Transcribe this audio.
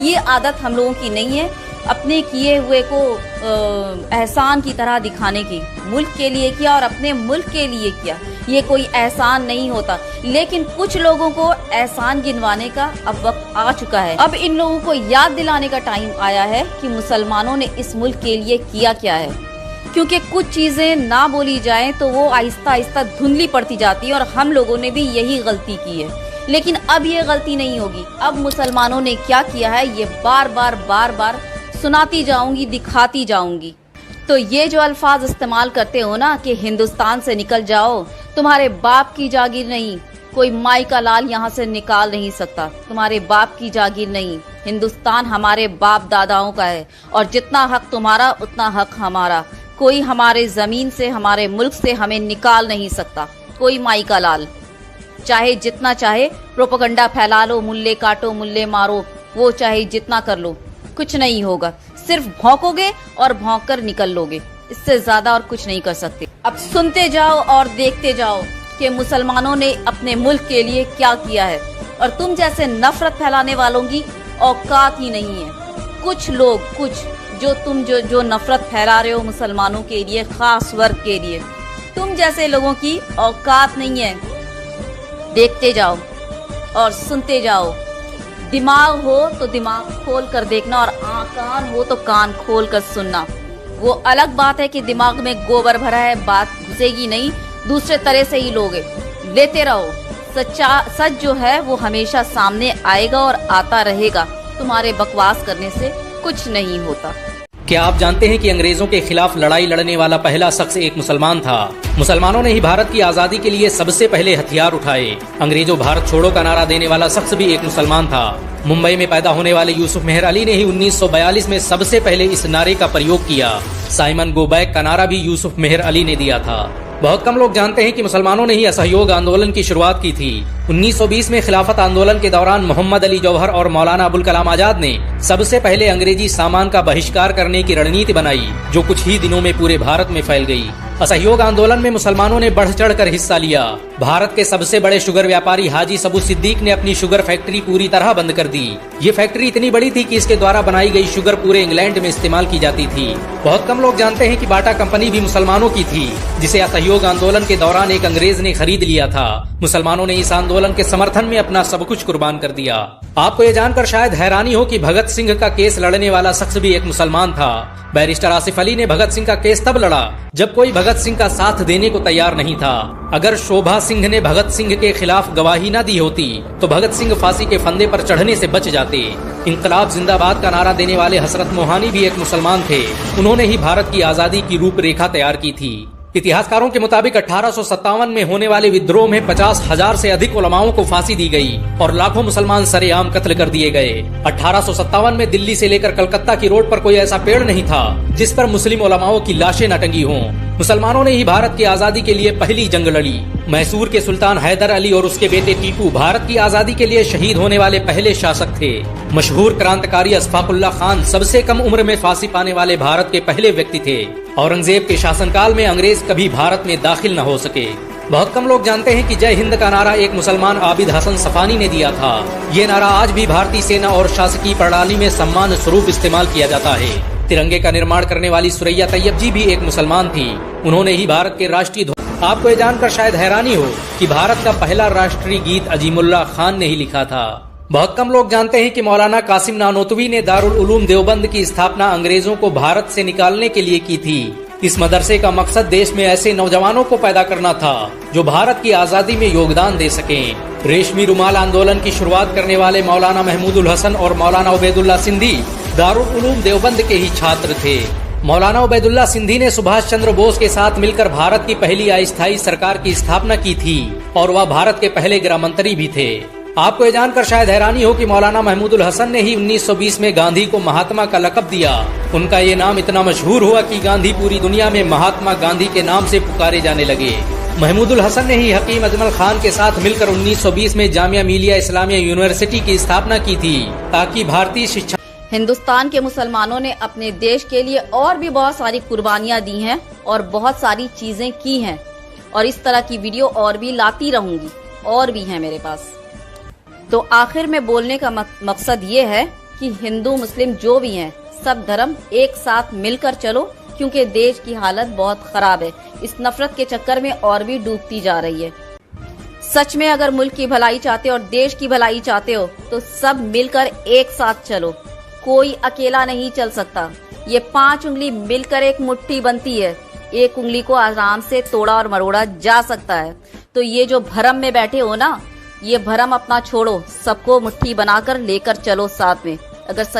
ये आदत हम लोगों की नहीं है अपने किए हुए को एहसान की तरह दिखाने की। मुल्क के लिए किया और अपने मुल्क के लिए किया, ये कोई एहसान नहीं होता। लेकिन कुछ लोगों को एहसान गिनवाने का अब वक्त आ चुका है। अब इन लोगों को याद दिलाने का टाइम आया है कि मुसलमानों ने इस मुल्क के लिए किया क्या है। क्योंकि कुछ चीजें ना बोली जाएं तो वो आहिस्ता आहिस्ता धुंधली पड़ती जाती है और हम लोगों ने भी यही गलती की है। लेकिन अब ये गलती नहीं होगी। अब मुसलमानों ने क्या किया है ये बार बार सुनाती जाऊंगी, दिखाती जाऊंगी। तो ये जो अल्फाज इस्तेमाल करते हो ना कि हिंदुस्तान से निकल जाओ, तुम्हारे बाप की जागीर नहीं, कोई माई का लाल यहाँ से निकाल नहीं सकता, तुम्हारे बाप की जागीर नहीं। हिंदुस्तान हमारे बाप दादाओं का है और जितना हक तुम्हारा उतना हक हमारा। कोई हमारे जमीन से, हमारे मुल्क से हमें निकाल नहीं सकता, कोई माई का लाल। चाहे जितना चाहे प्रोपेगेंडा फैला लो, मुल्ले काटो मुल्ले मारो, वो चाहे जितना कर लो, कुछ नहीं होगा। सिर्फ भौंकोगे और भौंक कर निकल लोगे, इससे ज्यादा और कुछ नहीं कर सकते। अब सुनते जाओ और देखते जाओ कि मुसलमानों ने अपने मुल्क के लिए क्या किया है। और तुम जैसे नफरत फैलाने वालों की औकात ही नहीं है। कुछ लोग, कुछ जो नफरत फैला रहे हो मुसलमानों के लिए, खास वर्ग के लिए, तुम जैसे लोगों की औकात नहीं है। देखते जाओ और सुनते जाओ। दिमाग हो तो दिमाग खोल कर देखना और कान हो तो कान खोल कर सुनना। वो अलग बात है कि दिमाग में गोबर भरा है, बात घुसेगी नहीं, दूसरे तरह से ही लोगे। लेते रहो, सच जो है वो हमेशा सामने आएगा और आता रहेगा। तुम्हारे बकवास करने से कुछ नहीं होता। क्या आप जानते हैं कि अंग्रेजों के खिलाफ लड़ाई लड़ने वाला पहला शख्स एक मुसलमान था? मुसलमानों ने ही भारत की आजादी के लिए सबसे पहले हथियार उठाए। अंग्रेजों भारत छोड़ो का नारा देने वाला शख्स भी एक मुसलमान था। मुंबई में पैदा होने वाले यूसुफ मेहर अली ने ही 1942 में सबसे पहले इस नारे का प्रयोग किया। साइमन गो बैक का नारा भी यूसुफ मेहर अली ने दिया था। बहुत कम लोग जानते हैं कि मुसलमानों ने ही असहयोग आंदोलन की शुरुआत की थी। 1920 में खिलाफत आंदोलन के दौरान मोहम्मद अली जौहर और मौलाना अबुल कलाम आजाद ने सबसे पहले अंग्रेजी सामान का बहिष्कार करने की रणनीति बनाई, जो कुछ ही दिनों में पूरे भारत में फैल गई। असहयोग आंदोलन में मुसलमानों ने बढ़ चढ़ कर हिस्सा लिया। भारत के सबसे बड़े शुगर व्यापारी हाजी सबू सिद्दीक ने अपनी शुगर फैक्ट्री पूरी तरह बंद कर दी। ये फैक्ट्री इतनी बड़ी थी कि इसके द्वारा बनाई गई शुगर पूरे इंग्लैंड में इस्तेमाल की जाती थी। बहुत कम लोग जानते हैं कि बाटा कंपनी भी मुसलमानों की थी, जिसे असहयोग आंदोलन के दौरान एक अंग्रेज ने खरीद लिया था। मुसलमानों ने इस आंदोलन के समर्थन में अपना सब कुछ कुर्बान कर दिया। आपको ये जानकर शायद हैरानी हो कि भगत सिंह का केस लड़ने वाला शख्स भी एक मुसलमान था। बैरिस्टर आसिफ अली ने भगत सिंह का केस तब लड़ा जब कोई भगत सिंह का साथ देने को तैयार नहीं था। अगर शोभा सिंह ने भगत सिंह के खिलाफ गवाही न दी होती तो भगत सिंह फांसी के फंदे पर चढ़ने से बच जाते। इंकलाब जिंदाबाद का नारा देने वाले हसरत मोहानी भी एक मुसलमान थे। उन्होंने ही भारत की आजादी की रूपरेखा तैयार की थी। इतिहासकारों के मुताबिक 1857 में होने वाले विद्रोह में 50,000 से अधिक उलमाओं को फांसी दी गई और लाखों मुसलमान सरेआम कत्ल कर दिए गए। 1857 में दिल्ली से लेकर कलकत्ता की रोड पर कोई ऐसा पेड़ नहीं था जिस पर मुस्लिम उलमाओं की लाशें न टंगी हों। मुसलमानों ने ही भारत की आजादी के लिए पहली जंग लड़ी। मैसूर के सुल्तान हैदर अली और उसके बेटे टीपू भारत की आजादी के लिए शहीद होने वाले पहले शासक थे। मशहूर क्रांतिकारी अशफाकुल्लाह खान सबसे कम उम्र में फांसी पाने वाले भारत के पहले व्यक्ति थे। औरंगजेब के शासनकाल में अंग्रेज कभी भारत में दाखिल न हो सके। बहुत कम लोग जानते हैं कि जय हिंद का नारा एक मुसलमान आबिद हसन सफानी ने दिया था। ये नारा आज भी भारतीय सेना और शासकीय प्रणाली में सम्मान स्वरूप इस्तेमाल किया जाता है। तिरंगे का निर्माण करने वाली सुरैया तैयब जी भी एक मुसलमान थी। उन्होंने ही भारत के राष्ट्रीय ध्वज। आपको ये जानकर शायद हैरानी हो कि भारत का पहला राष्ट्रीय गीत अजीमुल्लाह खान ने ही लिखा था। बहुत कम लोग जानते हैं कि मौलाना कासिम नानोतवी ने दारुल उलूम देवबंद की स्थापना अंग्रेजों को भारत से निकालने के लिए की थी। इस मदरसे का मकसद देश में ऐसे नौजवानों को पैदा करना था जो भारत की आजादी में योगदान दे सकें। रेशमी रुमाल आंदोलन की शुरुआत करने वाले मौलाना महमूदुल हसन और मौलाना उबैदुल्लाह सिंधी दारुल उलूम देवबंद के ही छात्र थे। मौलाना उबैदुल्लाह सिंधी ने सुभाष चंद्र बोस के साथ मिलकर भारत की पहली अस्थायी सरकार की स्थापना की थी और वह भारत के पहले गृह मंत्री भी थे। आपको ये जानकर शायद हैरानी हो कि मौलाना महमूदुल हसन ने ही 1920 में गांधी को महात्मा का लक़ब दिया। उनका ये नाम इतना मशहूर हुआ कि गांधी पूरी दुनिया में महात्मा गांधी के नाम से पुकारे जाने लगे। महमूदुल हसन ने ही हकीम अजमल खान के साथ मिलकर 1920 में जामिया मिलिया इस्लामिया यूनिवर्सिटी की स्थापना की थी ताकि भारतीय शिक्षा। हिंदुस्तान के मुसलमानों ने अपने देश के लिए और भी बहुत सारी कुर्बानियां दी हैं और बहुत सारी चीजें की हैं और इस तरह की वीडियो और भी लाती रहूंगी, और भी हैं मेरे पास। तो आखिर में बोलने का मकसद ये है कि हिंदू मुस्लिम जो भी हैं, सब धर्म एक साथ मिलकर चलो, क्योंकि देश की हालत बहुत खराब है। इस नफरत के चक्कर में और भी डूबती जा रही है। सच में अगर मुल्क की भलाई चाहते हो और देश की भलाई चाहते हो तो सब मिलकर एक साथ चलो, कोई अकेला नहीं चल सकता। ये 5 उंगली मिलकर एक मुट्ठी बनती है, एक उंगली को आराम से तोड़ा और मरोड़ा जा सकता है। तो ये जो भरम में बैठे हो ना, ये भरम अपना छोड़ो, सबको मुट्ठी बनाकर लेकर चलो साथ में। अगर सच